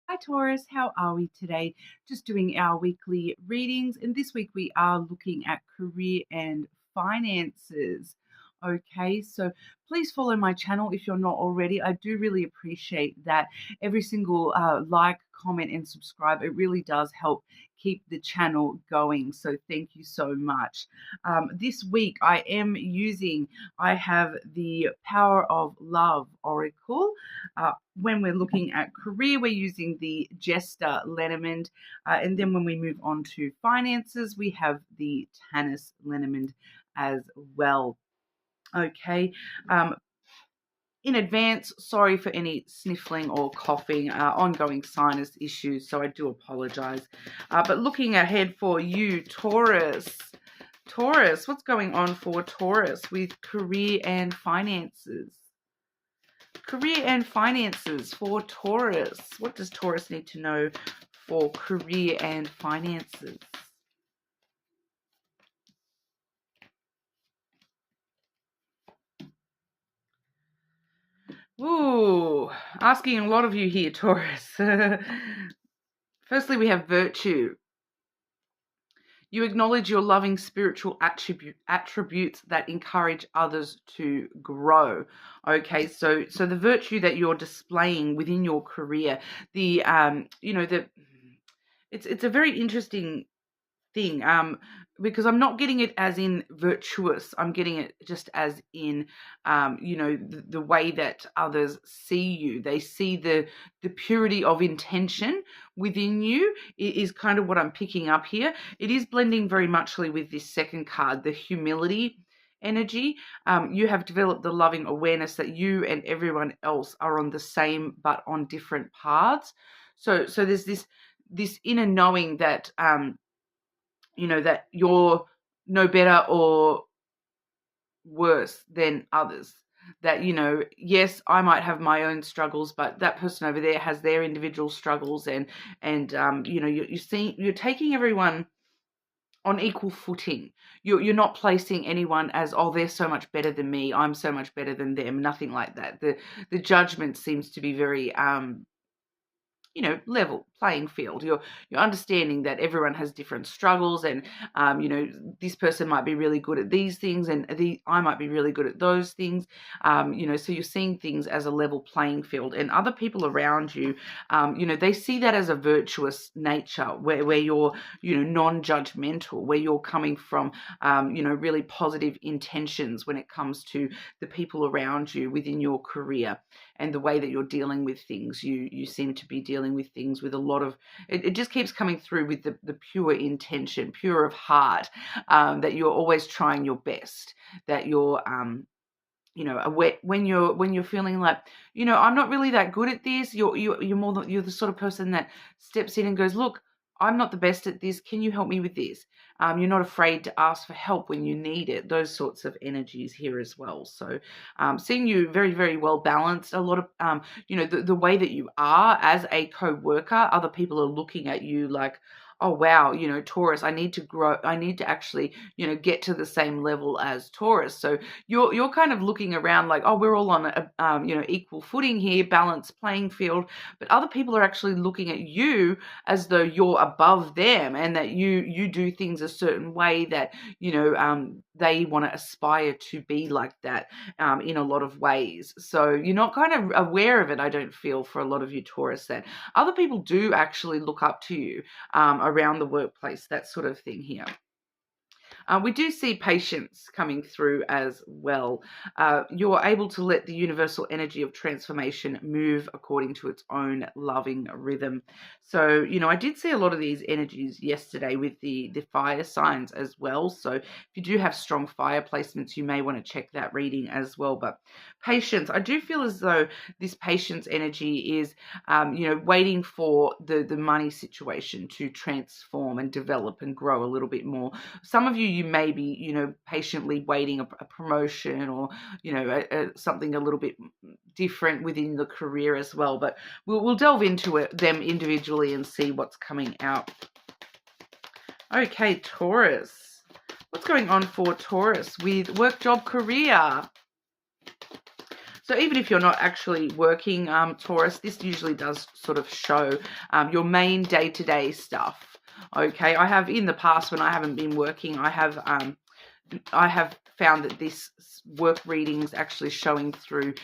Hi Taurus, how are we today? Just doing our weekly readings, and this week we are looking at career and finances. Okay, so please follow my channel if you're not already. I do really appreciate that. Every single like, comment, and subscribe, it really does help keep the channel going. So thank you so much. This week I have the Power of Love Oracle. When we're looking at career, we're using the Jester Lenormand. And then when we move on to finances, we have the Taurus Lenormand as well. Okay. In advance, sorry for any sniffling or coughing, ongoing sinus issues, so I do apologize. But looking ahead for you, Taurus. Taurus, what's going on for Taurus with career and finances? Career and finances for Taurus. What does Taurus need to know for career and finances? Ooh, asking a lot of you here, Taurus. Firstly, we have virtue. You acknowledge your loving spiritual attributes that encourage others to grow. Okay, so the virtue that you're displaying within your career, it's a very interesting thing, because I'm not getting it as in virtuous. I'm getting it just as in the way that others see you. They see the purity of intention within you is kind of what I'm picking up here. It is blending very muchly with this second card, the humility energy. You have developed the loving awareness that you and everyone else are on the same but on different paths. So there's this inner knowing that that you're no better or worse than others. That, yes, I might have my own struggles, but that person over there has their individual struggles, and you're taking everyone on equal footing. You're not placing anyone as, oh, they're so much better than me, I'm so much better than them. Nothing like that. The judgment seems to be very level playing field. You're understanding that everyone has different struggles, and this person might be really good at these things, and I might be really good at those things. So you're seeing things as a level playing field, and other people around you, they see that as a virtuous nature, where you're non-judgmental, where you're coming from really positive intentions when it comes to the people around you within your career. And the way that you're dealing with things, you seem to be dealing with things with a lot of, it just keeps coming through with the pure intention, pure of heart, that you're always trying your best, that you're, aware when you're feeling like, I'm not really that good at this. You're the sort of person that steps in and goes, look, I'm not the best at this. Can you help me with this? You're not afraid to ask for help when you need it. Those sorts of energies here as well. So seeing you very, very well balanced. A lot of, the way that you are as a co-worker, other people are looking at you like, oh, wow, Taurus, I need to grow. I need to actually, get to the same level as Taurus. So you're kind of looking around like, oh, we're all on a, equal footing here, balanced playing field. But other people are actually looking at you as though you're above them, and that you do things a certain way that, they want to aspire to be like that in a lot of ways. So you're not kind of aware of it, I don't feel, for a lot of you Taurus, that other people do actually look up to you around the workplace, that sort of thing here. We do see patience coming through as well. You're able to let the universal energy of transformation move according to its own loving rhythm. So, I did see a lot of these energies yesterday with the fire signs as well. So if you do have strong fire placements, you may want to check that reading as well. But patience, I do feel as though this patience energy is, waiting for the money situation to transform and develop and grow a little bit more. Some of you may be, patiently waiting a promotion, or, something a little bit different within the career as well. But we'll delve into them individually and see what's coming out. Okay, Taurus. What's going on for Taurus with work, job, career? So even if you're not actually working, Taurus, this usually does sort of show your main day-to-day stuff. Okay, I have in the past when I haven't been working, I have found that this work reading is actually showing through,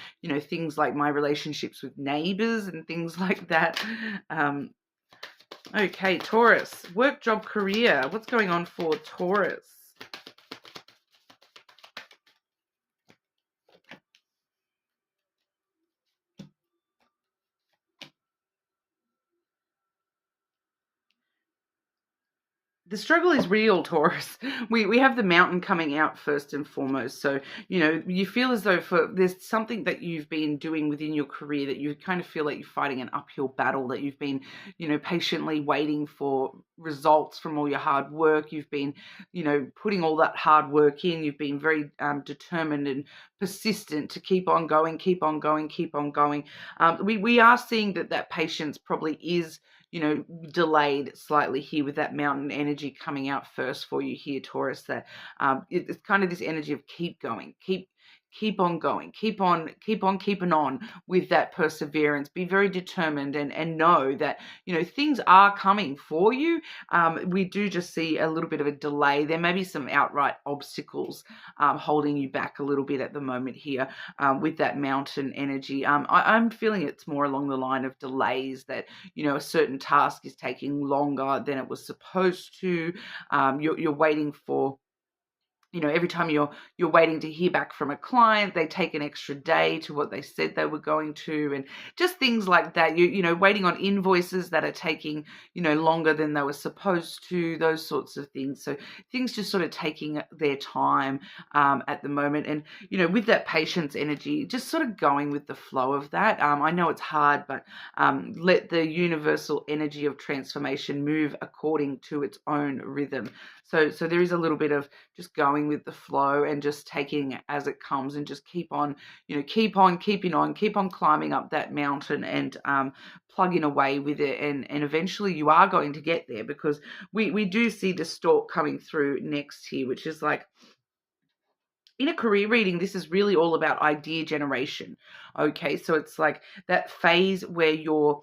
things like my relationships with neighbors and things like that. Okay, Taurus, work, job, career. What's going on for Taurus? The struggle is real, Taurus. We have the mountain coming out first and foremost. So, you feel as though there's something that you've been doing within your career that you kind of feel like you're fighting an uphill battle, that you've been, patiently waiting for results from all your hard work. You've been, putting all that hard work in. You've been very determined and persistent to keep on going, keep on going, keep on going. We are seeing that patience probably is, delayed slightly here with that mountain energy coming out first for you here, Taurus, that it's kind of this energy of keep going, keep on going, keep on keeping on with that perseverance. Be very determined and know that, things are coming for you. We do just see a little bit of a delay. There may be some outright obstacles holding you back a little bit at the moment here with that mountain energy. I'm feeling it's more along the line of delays, that, a certain task is taking longer than it was supposed to. You're waiting for, every time you're waiting to hear back from a client, they take an extra day to what they said they were going to, and just things like that. Waiting on invoices that are taking, longer than they were supposed to, those sorts of things. So things just sort of taking their time at the moment. And, with that patience energy, just sort of going with the flow of that. I know it's hard, but let the universal energy of transformation move according to its own rhythm. So there is a little bit of just going with the flow and just taking it as it comes, and just keep on keeping on, keep on climbing up that mountain and plugging away with it. And eventually you are going to get there, because we do see the stork coming through next here, which is like, in a career reading, this is really all about idea generation. Okay, so it's like that phase where you're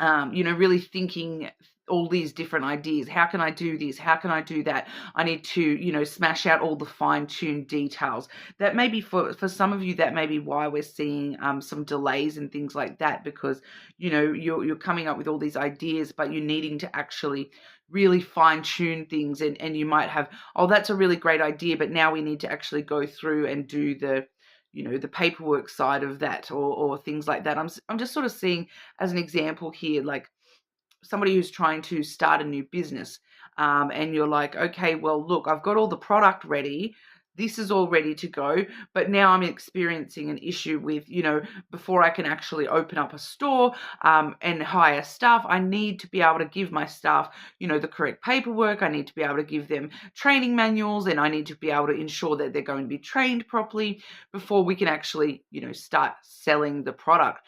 really thinking all these different ideas. How can I do this? How can I do that? I need to, smash out all the fine-tuned details. That may be for some of you, that may be why we're seeing some delays and things like that, because, you're coming up with all these ideas, but you're needing to actually really fine-tune things. And you might have, oh, that's a really great idea, but now we need to actually go through and do the paperwork side of that, or things like that. I'm just sort of seeing as an example here, like somebody who's trying to start a new business, and you're like, okay, well, look, I've got all the product ready. This is all ready to go, but now I'm experiencing an issue with, before I can actually open up a store and hire staff, I need to be able to give my staff, the correct paperwork. I need to be able to give them training manuals, and I need to be able to ensure that they're going to be trained properly before we can actually, start selling the product.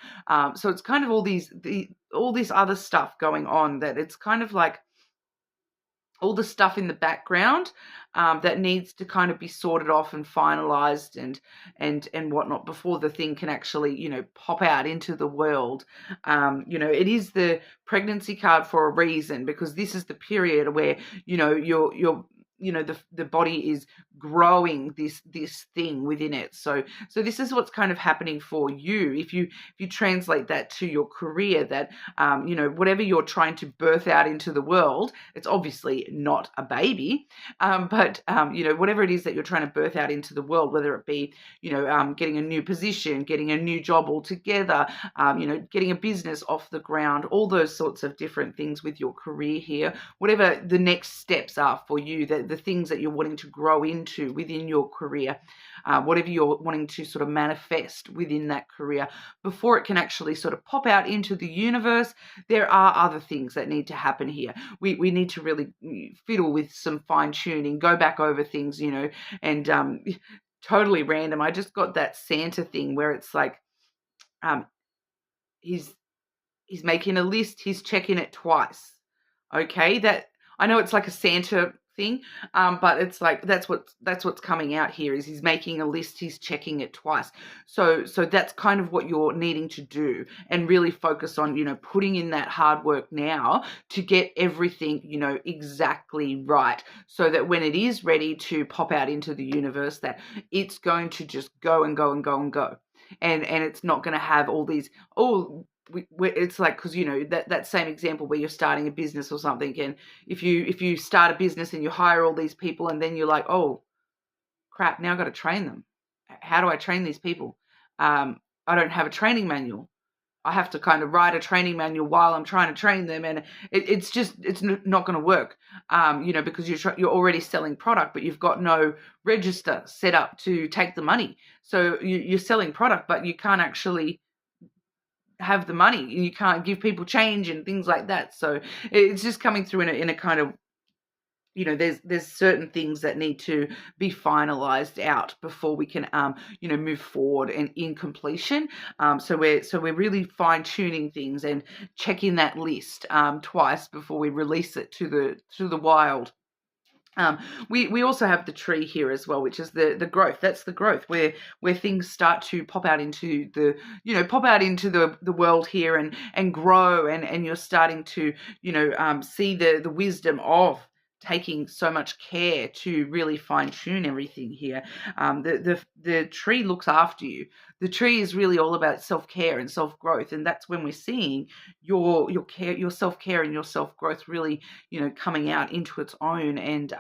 So it's kind of all this other stuff going on, that it's kind of like all the stuff in the background that needs to kind of be sorted off and finalized and whatnot before the thing can actually, pop out into the world. It is the pregnancy card for a reason, because this is the period where, you're the body is growing this thing within it. So this is what's kind of happening for you. If you translate that to your career, that whatever you're trying to birth out into the world, it's obviously not a baby, but whatever it is that you're trying to birth out into the world, whether it be getting a new position, getting a new job altogether, getting a business off the ground, all those sorts of different things with your career here, whatever the next steps are for you, the things that you're wanting to grow into within your career, whatever you're wanting to sort of manifest within that career, before it can actually sort of pop out into the universe, there are other things that need to happen here. We need to really fiddle with some fine tuning, go back over things, and totally random. I just got that Santa thing where it's like, he's making a list, he's checking it twice. Okay, that I know it's like a Santa thing. But it's like that's what's coming out here is he's making a list, he's checking it twice. So that's kind of what you're needing to do, and really focus on, putting in that hard work now to get everything, exactly right, so that when it is ready to pop out into the universe, that it's going to just go and go and go and go. And it's not going to have all these, it's like, because that same example where you're starting a business or something, and if you start a business and you hire all these people, and then you're like, oh crap, now I've got to train them. How do I train these people? I don't have a training manual. I have to kind of write a training manual while I'm trying to train them, and it's not going to work, because you're already selling product, but you've got no register set up to take the money. So you're selling product, but you can't actually have the money, and you can't give people change and things like that. So it's just coming through in a kind of, there's certain things that need to be finalized out before we can move forward and in completion. So we're really fine tuning things and checking that list twice before we release it to the wild. We also have the tree here as well, which is the growth. That's the growth where things start to pop out into the world here and grow, and you're starting to see the wisdom of taking so much care to really fine tune everything here. The tree looks after you. The tree is really all about self-care and self-growth, and that's when we're seeing your care, your self-care and your self-growth really coming out into its own, and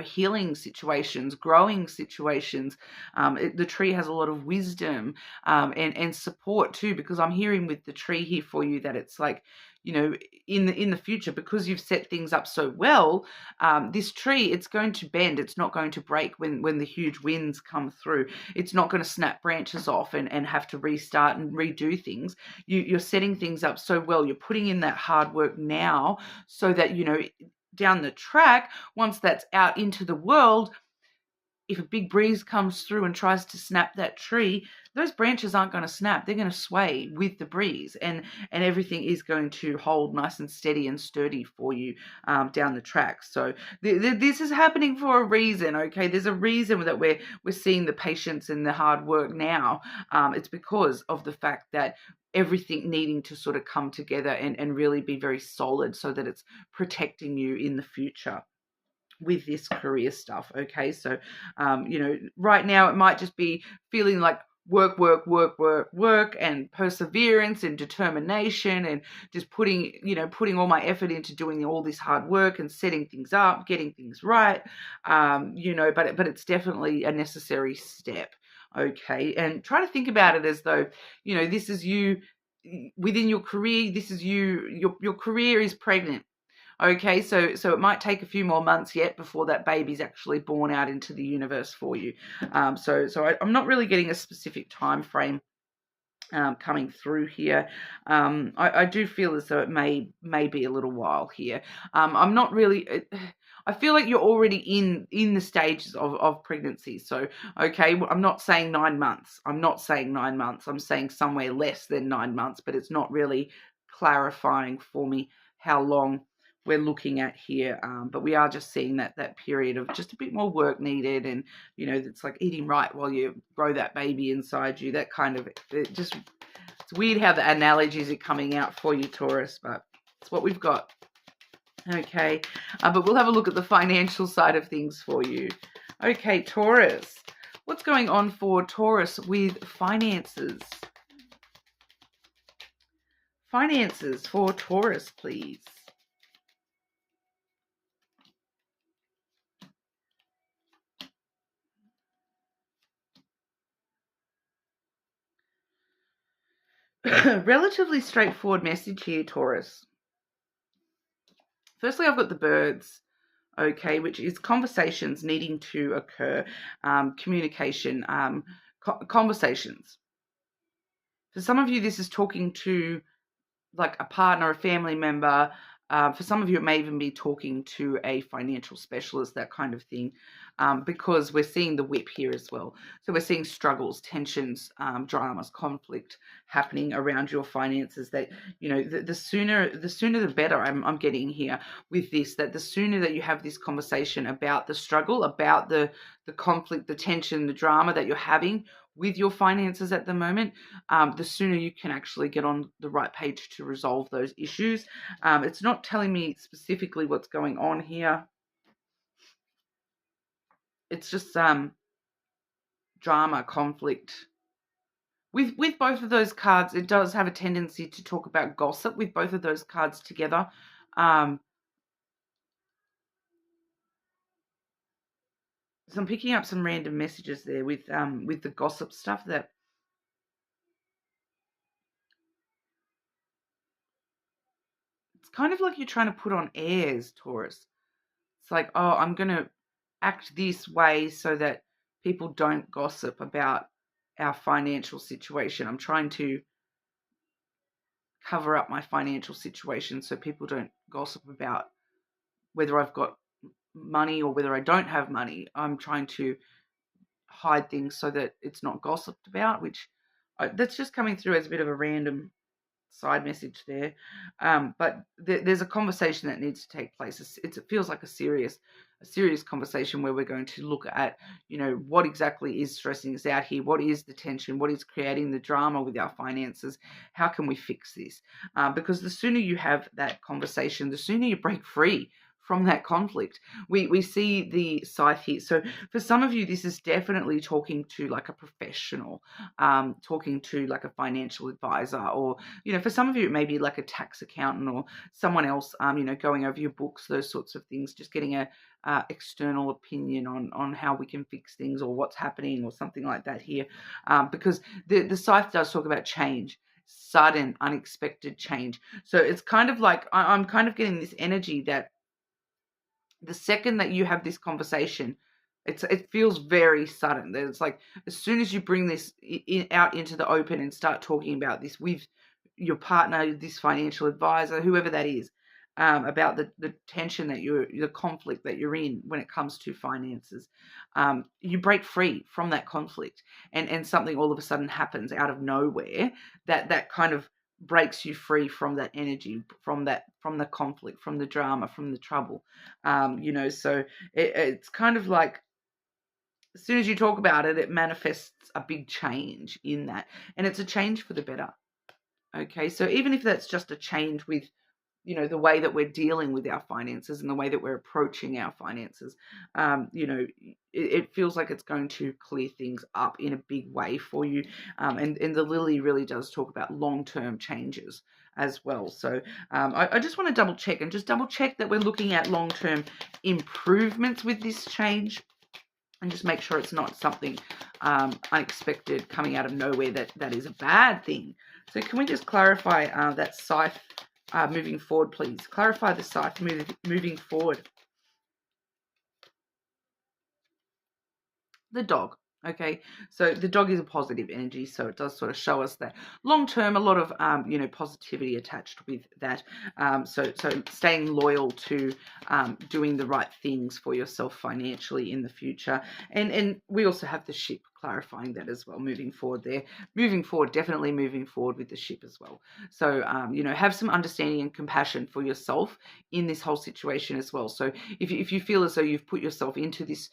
healing situations, growing situations. The tree has a lot of wisdom and support too, because I'm hearing with the tree here for you that it's like, in the future, because you've set things up so well, this tree, it's going to bend. It's not going to break when the huge winds come through. It's not going to snap branches off and have to restart and redo things. You're setting things up so well. You're putting in that hard work now so that, down the track, once that's out into the world, if a big breeze comes through and tries to snap that tree, those branches aren't going to snap. They're going to sway with the breeze, and everything is going to hold nice and steady and sturdy for you down the track. So this is happening for a reason, okay? There's a reason that we're seeing the patience and the hard work now. It's because of the fact that everything needing to sort of come together and really be very solid, so that it's protecting you in the future with this career stuff. Okay, so right now it might just be feeling like work and perseverance and determination, and just putting all my effort into doing all this hard work and setting things up, getting things right, but it's definitely a necessary step. Okay, and try to think about it as though this is you within your career. This is you. Your career is pregnant. Okay, so it might take a few more months yet before that baby's actually born out into the universe for you. So I'm not really getting a specific time frame coming through here. I do feel as though it may be a little while here. I'm not really. I feel like you're already in the stages of pregnancy. So, okay, I'm not saying 9 months. I'm saying somewhere less than 9 months, but it's not really clarifying for me how long we're looking at here, but we are just seeing that period of just a bit more work needed, and it's like eating right while you grow that baby inside you. That kind of it's weird how the analogies are coming out for you, Taurus, but it's what we've got. Okay, but we'll have a look at the financial side of things for you. Okay, Taurus, what's going on for Taurus with finances? Finances for Taurus, please. Relatively straightforward message here, Taurus. Firstly, I've got the birds, okay, which is conversations needing to occur, communication, conversations. For some of you, this is talking to like a partner, a family member, For some of you, it may even be talking to a financial specialist, that kind of thing, because we're seeing the whip here as well. So we're seeing struggles, tensions, dramas, conflict happening around your finances. That, the sooner the better. I'm getting here with this, that the sooner that you have this conversation about the struggle, about the conflict, the tension, the drama that you're having with your finances at the moment, the sooner you can actually get on the right page to resolve those issues. It's not telling me specifically what's going on here. It's just drama, conflict. With both of those cards, it does have a tendency to talk about gossip with both of those cards together. So I'm picking up some random messages there with the gossip stuff, that it's kind of like you're trying to put on airs, Taurus. It's like, oh, I'm going to act this way so that people don't gossip about our financial situation. I'm trying to cover up my financial situation so people don't gossip about whether I've got money or whether I don't have money. I'm trying to hide things so that it's not gossiped about, which that's just coming through as a bit of a random side message there. But there's a conversation that needs to take place. It feels like a serious conversation where we're going to look at, what exactly is stressing us out here? What is the tension? What is creating the drama with our finances? How can we fix this? Because the sooner you have that conversation, the sooner you break free from that conflict. We see the scythe here. So for some of you, this is definitely talking to like a professional, talking to like a financial advisor, or, for some of you, it may be like a tax accountant or someone else, going over your books, those sorts of things, just getting a external opinion on how we can fix things or what's happening or something like that here. Because the scythe does talk about change, sudden, unexpected change. So it's kind of like, I'm kind of getting this energy that the second that you have this conversation, it feels very sudden. It's like as soon as you bring this out into the open and start talking about this with your partner, this financial advisor, whoever that is, about the tension that the conflict that you're in when it comes to finances, you break free from that conflict, and something all of a sudden happens out of nowhere that kind of breaks you free from that energy, from the conflict, from the drama, from the trouble. So it's kind of like as soon as you talk about it, it manifests a big change in that, and it's a change for the better. Okay, so even if that's just a change with, the way that we're dealing with our finances and the way that we're approaching our finances, it feels like it's going to clear things up in a big way for you. And the lily really does talk about long-term changes as well. So I just want to double check that we're looking at long-term improvements with this change, and just make sure it's not something unexpected coming out of nowhere that is a bad thing. So can we just clarify that scythe moving forward, please? Clarify the scythe moving forward. The dog. Okay, so the dog is a positive energy, so it does sort of show us that long term, a lot of positivity attached with that. So staying loyal to doing the right things for yourself financially in the future, and we also have the ship clarifying that as well. Moving forward, definitely moving forward with the ship as well. So have some understanding and compassion for yourself in this whole situation as well. So if you feel as though you've put yourself into this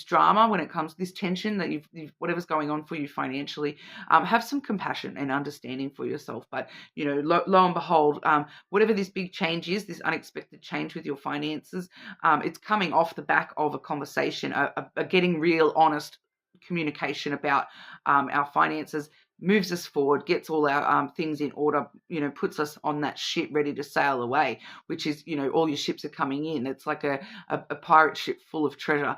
drama when it comes to this tension that you've whatever's going on for you financially, have some compassion and understanding for yourself. But lo and behold, whatever this big change is, this unexpected change with your finances, it's coming off the back of a conversation, a getting real honest communication about our finances, moves us forward, gets all our things in order, puts us on that ship ready to sail away, which is, all your ships are coming in. It's like a pirate ship full of treasure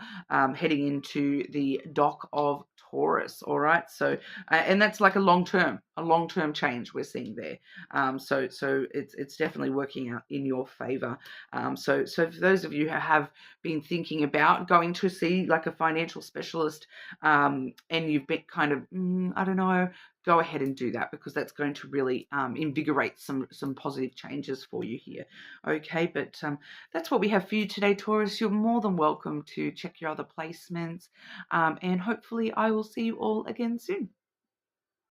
heading into the dock of Taurus. All right. So, and that's like a long term a long-term change we're seeing there. So it's definitely working out in your favor. So for those of you who have been thinking about going to see like a financial specialist, and you've been kind of, I don't know, go ahead and do that, because that's going to really invigorate some positive changes for you here. Okay, but that's what we have for you today, Taurus. You're more than welcome to check your other placements, and hopefully I will see you all again soon.